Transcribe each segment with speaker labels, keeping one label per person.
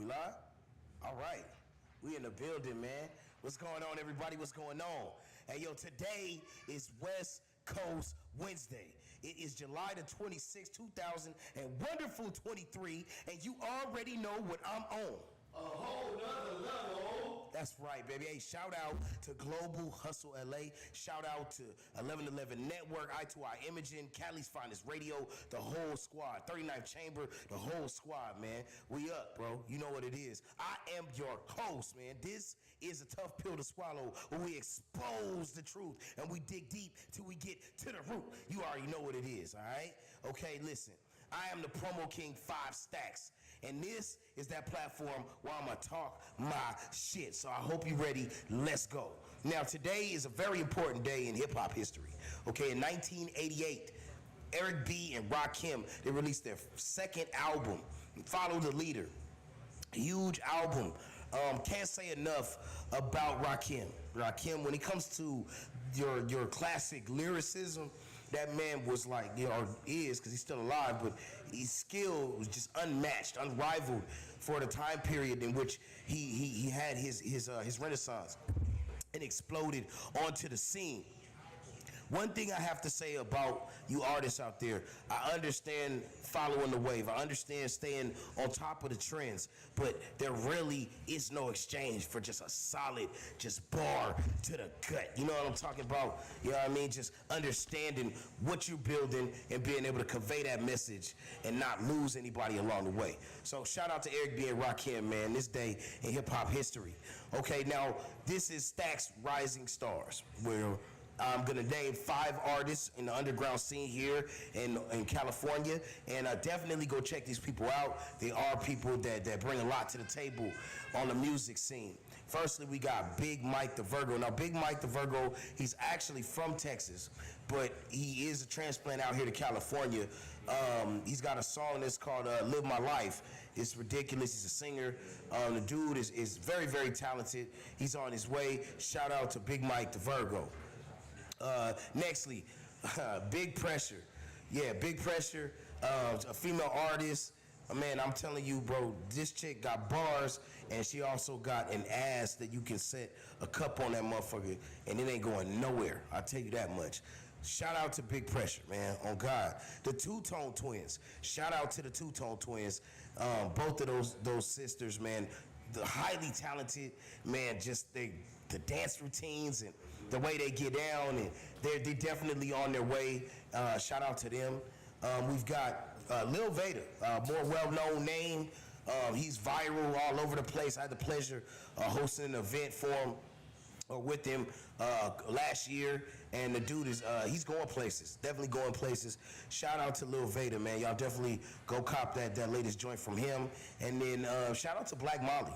Speaker 1: We live? All right. We in the building, man. What's going on, everybody? What's going on? Hey, yo, today is West Coast Wednesday. It is July the 26th, 2000, and wonderful 23, and you already know what I'm on.
Speaker 2: A whole nother level.
Speaker 1: That's right, baby. Hey, shout out to Global Hustle LA. Shout out to 1111 Network, I2I Imaging, Cali's Finest Radio, the whole squad, 39th Chamber, the whole squad, man. We up, bro. You know what it is. I am your host, man. This is a tough pill to swallow when we expose the truth and we dig deep till we get to the root. You already know what it is, all right? Okay, listen. I am the promo king 5 Stacks, and this is that platform where I'm gonna talk my shit. So I hope you're ready. Let's go. Now today is a very important day in hip hop history. Okay, in 1988, Eric B and Rakim, they released their second album, Follow the Leader. Huge album. Can't say enough about Rakim. Rakim, when it comes to your classic lyricism, that man was like, or is, because he's still alive, but his skill was just unmatched, unrivaled for the time period in which he had his renaissance and exploded onto the scene. One thing I have to say about you artists out there, I understand following the wave. I understand staying on top of the trends, but there really is no exchange for just a solid, just bar to the gut. You know what I'm talking about? You know what I mean? Just understanding what you're building and being able to convey that message and not lose anybody along the way. So shout out to Eric B and Rakim, man, this day in hip hop history. Okay, now this is Stacks Rising Stars, where I'm gonna name 5 artists in the underground scene here in California, and definitely go check these people out. They are people that bring a lot to the table on the music scene. Firstly, we got Big Mike the Virgo. Now, Big Mike the Virgo, he's actually from Texas, but he is a transplant out here to California. He's got a song that's called Live My Life. It's ridiculous. He's a singer. The dude is very, very talented. He's on his way. Shout out to Big Mike the Virgo. Nextly, Big Pressure. Yeah, Big Pressure, a female artist. Man, I'm telling you, bro, this chick got bars, and she also got an ass that you can set a cup on that motherfucker, and it ain't going nowhere. I'll tell you that much. Shout out to Big Pressure, man, on God. The Two-Tone Twins. Shout out to the Two-Tone Twins. Both of those sisters, man, the highly talented, man, just the dance routines and the way they get down, and they're definitely on their way. Shout out to them. We've got Lil Vader, more well-known name. He's viral all over the place. I had the pleasure hosting an event for him, with him last year, and the dude is he's going places, definitely going places. Shout out to Lil Vader, man. Y'all definitely go cop that latest joint from him. And then shout out to Black Molly.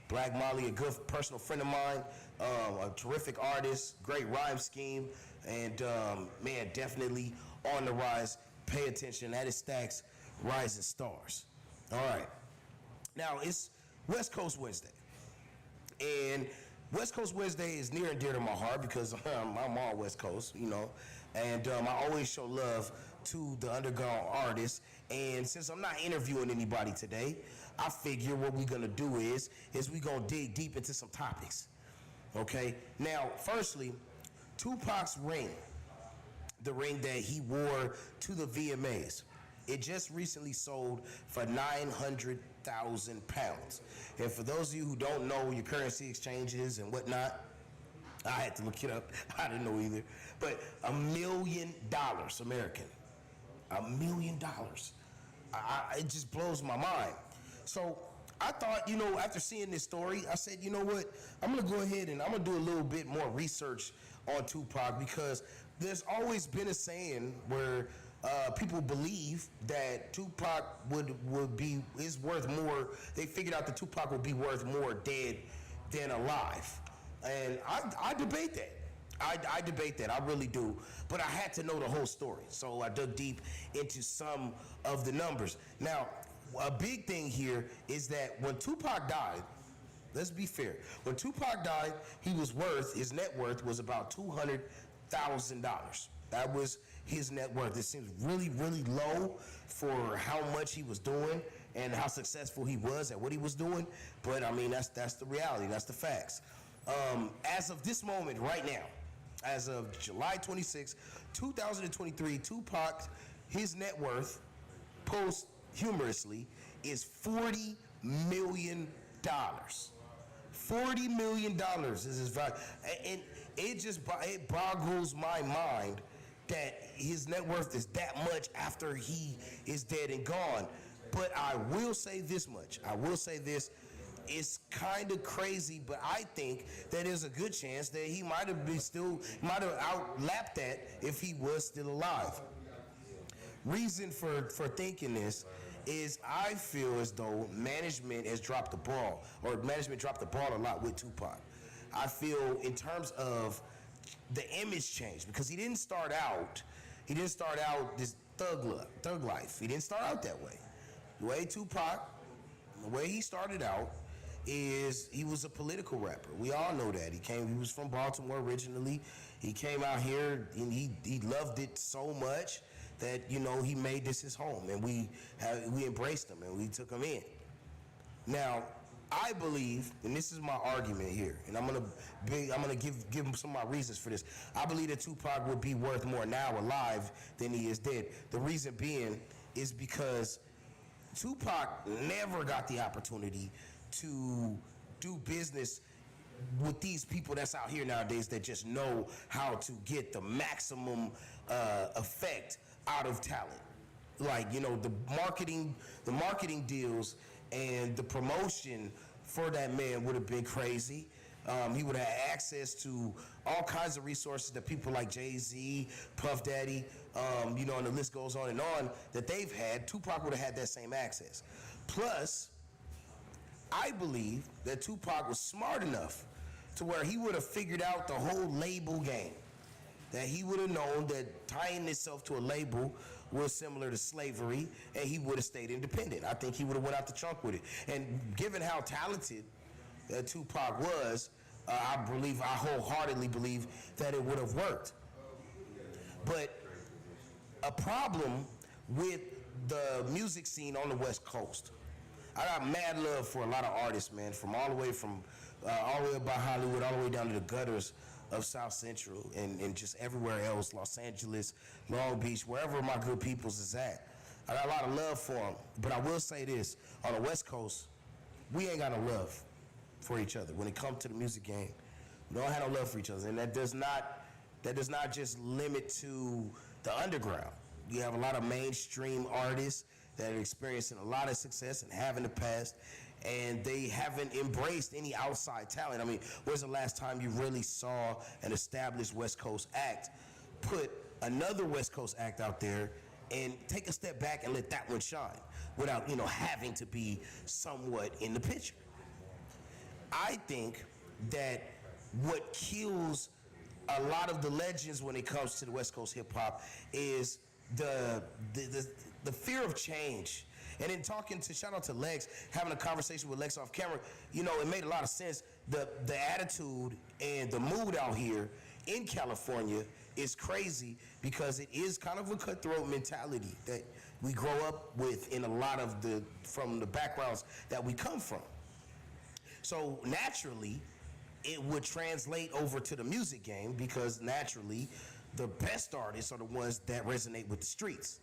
Speaker 1: Black Molly, a good personal friend of mine, a terrific artist, great rhyme scheme, and man, definitely on the rise. Pay attention. That is Stacks Rising Stars. All right, now it's West Coast Wednesday, and West Coast Wednesday is near and dear to my heart because I'm on West Coast, you know, and I always show love to the underground artists. And since I'm not interviewing anybody today, I figure what we're gonna do is we gonna dig deep into some topics. Okay. Now, firstly, Tupac's ring, the ring that he wore to the VMAs. It just recently sold for 900,000 pounds. And for those of you who don't know your currency exchanges and whatnot, I had to look it up. I didn't know either. But $1 million American. $1 million. It just blows my mind. So I thought, you know, after seeing this story, I said, you know what? I'm gonna go ahead and I'm gonna do a little bit more research on Tupac, because there's always been a saying where people believe that Tupac is worth more. They figured out that Tupac would be worth more dead than alive, and I debate that. I debate that. I really do. But I had to know the whole story, so I dug deep into some of the numbers. Now, a big thing here is that when Tupac died, let's be fair. When Tupac died, his net worth was about $200,000. That was his net worth. It seems really, really low for how much he was doing and how successful he was at what he was doing. But I mean, that's the reality. That's the facts. As of this moment, right now, as of July 26, 2023, Tupac, his net worth, posthumously, is $40 million. $40 million is his value. And it boggles my mind that his net worth is that much after he is dead and gone. But I will say this much. I will say this. It's kind of crazy, but I think that there's a good chance that he might have outlapped that if he was still alive. Reason for thinking this is I feel as though management has dropped the ball, or management dropped the ball a lot with Tupac. I feel in terms of the image change, because he didn't start out this thug life. He didn't start out that way. The way Tupac, the way he started out is he was a political rapper. We all know that. He was from Baltimore originally. He came out here and he loved it so much that, you know, he made this his home, and we embraced him and we took him in. Now, I believe, and this is my argument here, and I'm gonna give him some of my reasons for this. I believe that Tupac would be worth more now alive than he is dead. The reason being is because Tupac never got the opportunity to do business with these people that's out here nowadays that just know how to get the maximum effect out of talent. Like, you know, the marketing deals and the promotion for that man would have been crazy. He would have had access to all kinds of resources that people like Jay-Z, Puff Daddy, you know, and the list goes on and on that they've had. Tupac would have had that same access. Plus, I believe that Tupac was smart enough to where he would have figured out the whole label game. That he would have known that tying himself to a label was similar to slavery, and he would have stayed independent. I think he would have went out the trunk with it. And given how talented Tupac was, I wholeheartedly believe that it would have worked. But a problem with the music scene on the West Coast, I got mad love for a lot of artists, man, from all the way up by Hollywood, all the way down to the gutters of South Central and just everywhere else, Los Angeles, Long Beach, wherever my good peoples is at. I got a lot of love for them. But I will say this, on the West Coast, we ain't got no love for each other. When it comes to the music game, we don't have no love for each other. And that does not just limit to the underground. You have a lot of mainstream artists that are experiencing a lot of success and have in the past, and they haven't embraced any outside talent. I mean, when's the last time you really saw an established West Coast act put another West Coast act out there and take a step back and let that one shine without, you know, having to be somewhat in the picture? I think that what kills a lot of the legends when it comes to the West Coast hip hop is the fear of change. And in shout out to Lex, having a conversation with Lex off camera, you know, it made a lot of sense. The attitude and the mood out here in California is crazy because it is kind of a cutthroat mentality that we grow up with in a lot of from the backgrounds that we come from. So naturally, it would translate over to the music game because naturally, the best artists are the ones that resonate with the streets.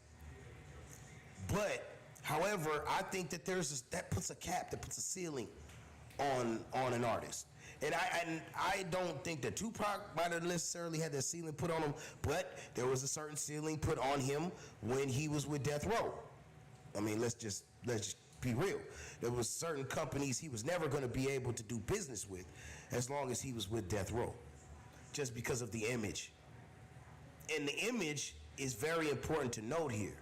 Speaker 1: But, however, I think that that puts a ceiling on an artist. And I don't think that Tupac might have necessarily had that ceiling put on him, but there was a certain ceiling put on him when he was with Death Row. I mean, let's just be real. There was certain companies he was never going to be able to do business with as long as he was with Death Row, just because of the image. And the image is very important to note here.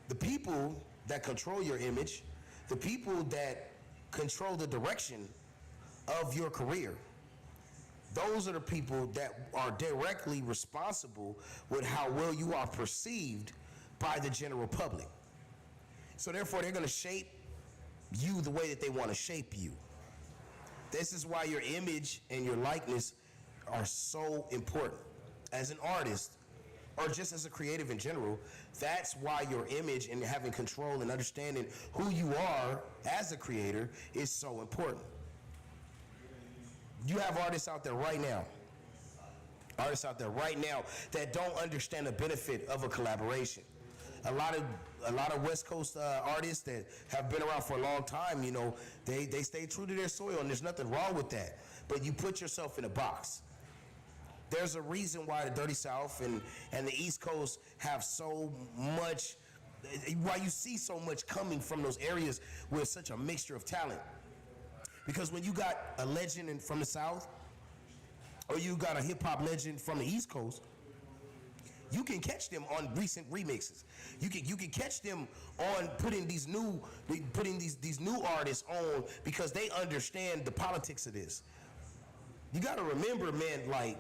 Speaker 1: The people that control your image, the people that control the direction of your career, those are the people that are directly responsible with how well you are perceived by the general public. So therefore, they're going to shape you the way that they want to shape you. This is why your image and your likeness are so important. As an artist, or just as a creative in general, that's why your image and having control and understanding who you are as a creator is so important. You have artists out there right now that don't understand the benefit of a collaboration. A lot of West Coast artists that have been around for a long time, you know, they stay true to their soil, and there's nothing wrong with that. But you put yourself in a box. There's a reason why the Dirty South and the East Coast have so much, why you see so much coming from those areas with such a mixture of talent. Because when you got a legend from the South, or you got a hip-hop legend from the East Coast, you can catch them on recent remixes. You can catch them on putting these new artists on because they understand the politics of this. You got to remember, man, like,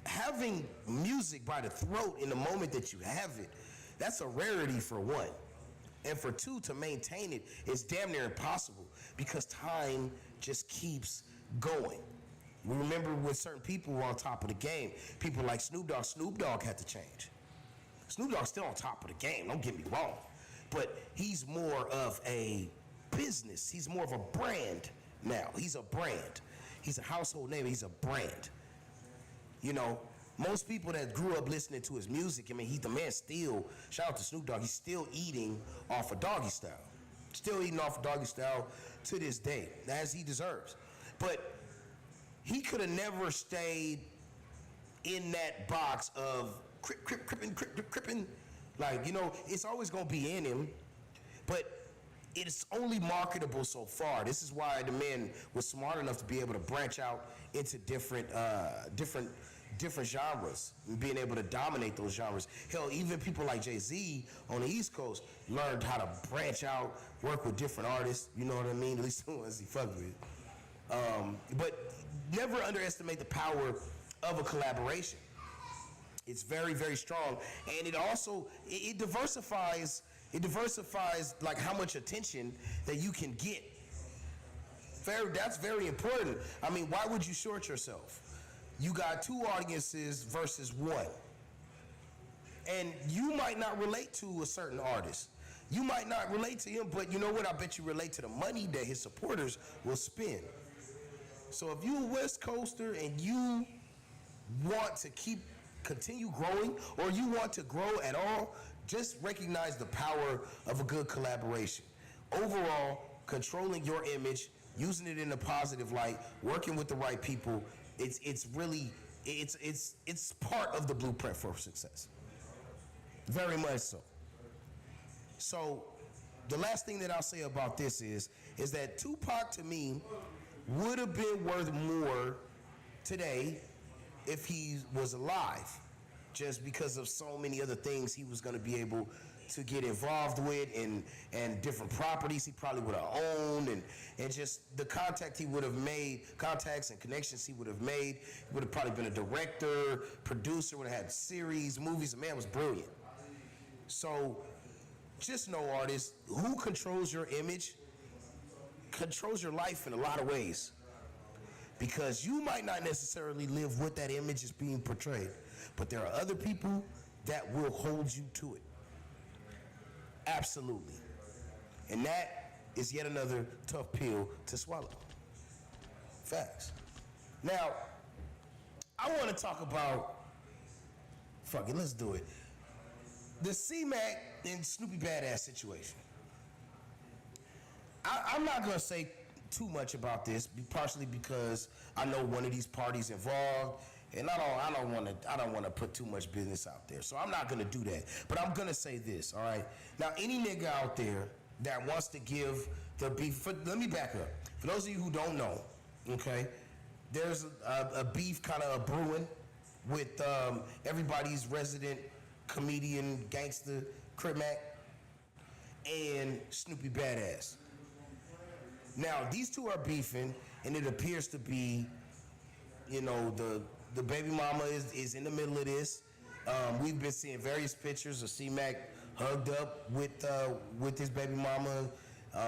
Speaker 1: having music by the throat in the moment that you have it, that's a rarity for one. And for two, to maintain it is damn near impossible because time just keeps going. We remember when certain people were on top of the game, people like Snoop Dogg had to change. Snoop Dogg's still on top of the game, don't get me wrong. But he's more of a business. He's more of a brand now. He's a brand. He's a household name. He's a brand. You know, most people that grew up listening to his music, I mean, the man still, shout out to Snoop Dogg, he's still eating off of Doggy Style. Still eating off of Doggy Style to this day, as he deserves. But he could have never stayed in that box of crippin'. Like, you know, it's always going to be in him, but it's only marketable so far. This is why the man was smart enough to be able to branch out into different genres and being able to dominate those genres. Hell, even people like Jay-Z on the East Coast learned how to branch out, work with different artists, you know what I mean? At least the ones he fucked with. But never underestimate the power of a collaboration. It's very, very strong. And it also, it diversifies like how much attention that you can get. That's very important. I mean, why would you short yourself? You got two audiences versus one. And you might not relate to a certain artist. You might not relate to him, but you know what? I bet you relate to the money that his supporters will spend. So if you're a West Coaster and you want to continue growing, or you want to grow at all, just recognize the power of a good collaboration. Overall, controlling your image, using it in a positive light, working with the right people, it's really part of the blueprint for success. Very much so. So the last thing that I'll say about this is that Tupac, to me, would have been worth more today if he was alive, just because of so many other things he was going to be able to get involved with, and different properties he probably would have owned, and just the contacts and connections he would have made. He would have probably been a director, producer, would have had series, movies. The man was brilliant. So just know, artists, who controls your image controls your life in a lot of ways, because you might not necessarily live with that image is being portrayed, but there are other people that will hold you to it. Absolutely. And that is yet another tough pill to swallow. Facts. Now, I want to talk about, fuck it, let's do it, the C-Mac and Snoopy Badass situation. I'm not going to say too much about this, partially because I know one of these parties involved, and I don't want to put too much business out there. So I'm not going to do that. But I'm going to say this, all right? Now, any nigga out there that wants to give the beef, let me back up. For those of you who don't know, okay, there's a beef kind of brewing with everybody's resident comedian, gangster, Crip Mac, and Snoopy Badass. Now, these two are beefing, and it appears to be, you know, the baby mama is in the middle of this. We've been seeing various pictures of C-Mac hugged up with his baby mama.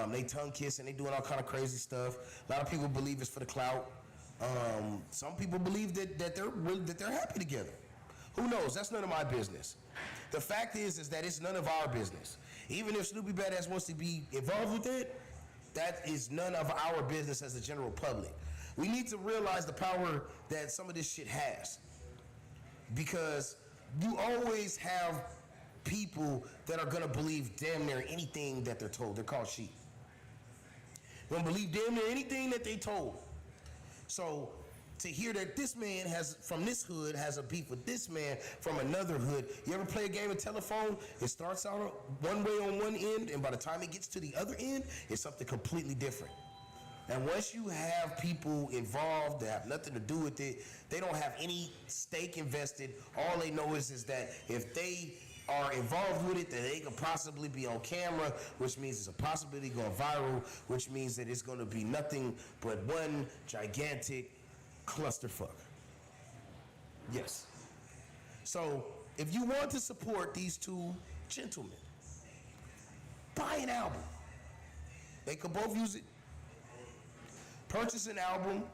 Speaker 1: They tongue kissing, they doing all kind of crazy stuff. A lot of people believe it's for the clout. Some people believe that they're happy together. Who knows? That's none of my business. The fact is that it's none of our business. Even if Snoopy Badass wants to be involved with it, that is none of our business as the general public. We need to realize the power that some of this shit has. Because you always have people that are gonna believe damn near anything that they're told. They're called sheep. They're gonna believe damn near anything that they told. So to hear that this man from this hood has a beef with this man from another hood. You ever play a game of telephone? It starts out one way on one end, and by the time it gets to the other end, it's something completely different. And once you have people involved that have nothing to do with it, they don't have any stake invested. All they know is that if they are involved with it, that they could possibly be on camera, which means it's a possibility going viral, which means that it's going to be nothing but one gigantic clusterfuck. Yes. So if you want to support these two gentlemen, buy an album. They could both use it. Purchase an album,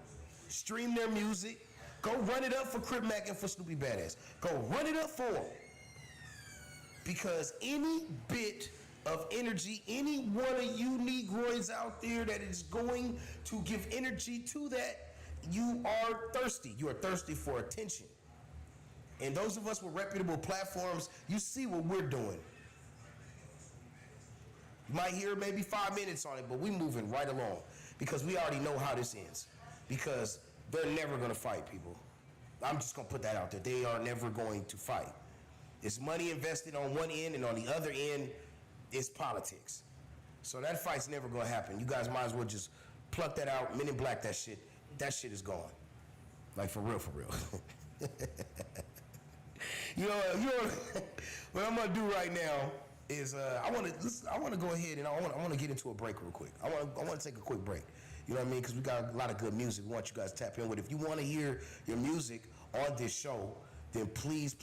Speaker 1: stream their music, go run it up for Crip Mac and for Snoopy Badass. Go run it up for them. Because any bit of energy, any one of you Negroids out there that is going to give energy to that, you are thirsty. You are thirsty for attention. And those of us with reputable platforms, you see what we're doing. You might hear maybe 5 minutes on it, but we moving right along. Because we already know how this ends. Because they're never gonna fight, people. I'm just gonna put that out there. They are never going to fight. It's money invested on one end, and on the other end, it's politics. So that fight's never gonna happen. You guys might as well just pluck that out, Men in Black that shit. That shit is gone. Like for real, for real. you know what I'm gonna do right now is I want to go ahead and I want to get into a break real quick. I want to take a quick break. You know what I mean? Because we got a lot of good music. We want you guys to tap in with. If you want to hear your music on this show, then please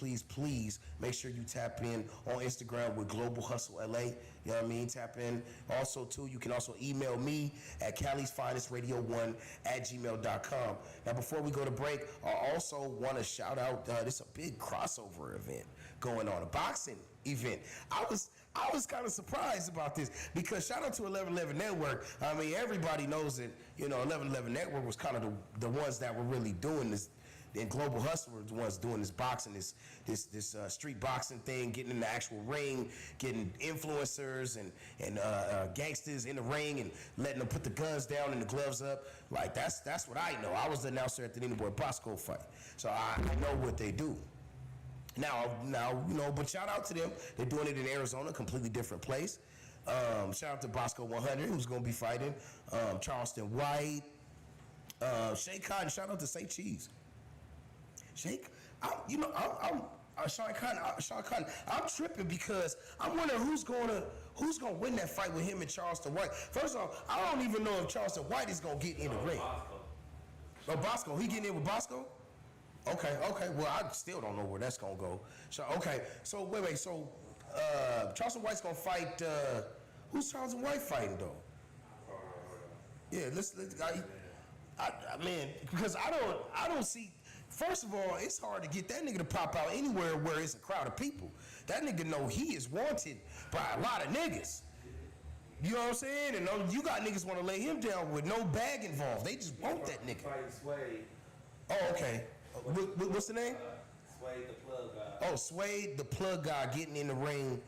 Speaker 1: make sure you tap in on Instagram with Global Hustle LA. You know what I mean? Tap in. Also, too, you can also email me at Cali'sFinestRadio1@gmail.com. Now, before we go to break, I also want to shout out, this is a big crossover event going on, a boxing event. I was kind of surprised about this because shout out to 1111 Network. I mean, everybody knows that, 1111 Network was kind of the ones that were really doing this. And Global Hustle were the ones doing this boxing, this street boxing thing, getting in the actual ring, getting influencers and gangsters in the ring and letting them put the guns down and the gloves up. Like that's what I know. I was the announcer at the Nina Boy Bosco fight, so I know what they do. Now, but shout out to them. They're doing it in Arizona, completely different place. Shout out to Bosco 100, who's going to be fighting. Charleston White, Shay Cotton. Shout out to Say Cheese. Shake, Sean Cotton, I'm tripping because I'm wondering who's gonna win that fight with him and Charleston White. First off, I don't even know if Charleston White is gonna get in the ring. Oh, Bosco, he getting in with Bosco? Okay. Well, I still don't know where that's gonna go. So wait. So Charleston White's gonna fight. Who's Charleston White fighting though? Yeah, man, because I don't see. First of all, it's hard to get that nigga to pop out anywhere where it's a crowd of people. That nigga know he is wanted by a lot of niggas. You know what I'm saying? And you got niggas want to lay him down with no bag involved. They just want that nigga.
Speaker 2: Swade.
Speaker 1: Oh, okay. What's the name?
Speaker 2: Swade the plug guy.
Speaker 1: Oh, Swade the plug guy getting in the ring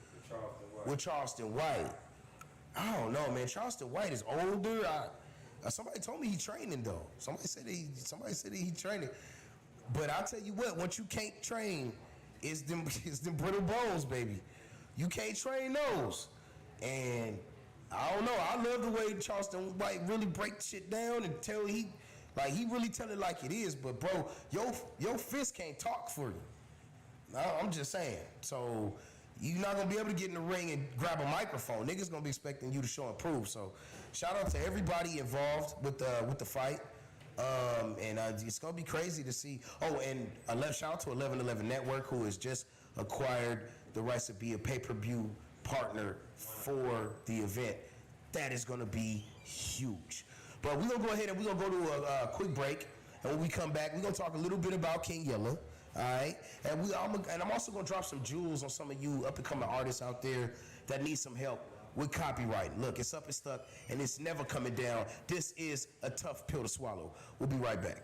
Speaker 1: with Charleston White. I don't know, man. Charleston White is older. Somebody told me he training though. Somebody said he training. But I'll tell you what, once you can't train, it's them brittle bones, baby. You can't train those. And I don't know. I love the way Charleston White really break shit down and he really tell it like it is. But bro, your fist can't talk for you. I'm just saying. So you're not gonna be able to get in the ring and grab a microphone. Niggas gonna be expecting you to show and prove. So shout out to everybody involved with the fight. And it's gonna be crazy to see. Oh, and shout out to 1111 Network, who has just acquired the rights to be a pay-per-view partner for the event. That is gonna be huge. But we're gonna go ahead and we're gonna go to a quick break. And when we come back, we're gonna talk a little bit about King Yella. All right, and I'm also gonna drop some jewels on some of you up and coming artists out there that need some help with copyright. Look, it's up and stuck, and it's never coming down. This is a tough pill to swallow. We'll be right back.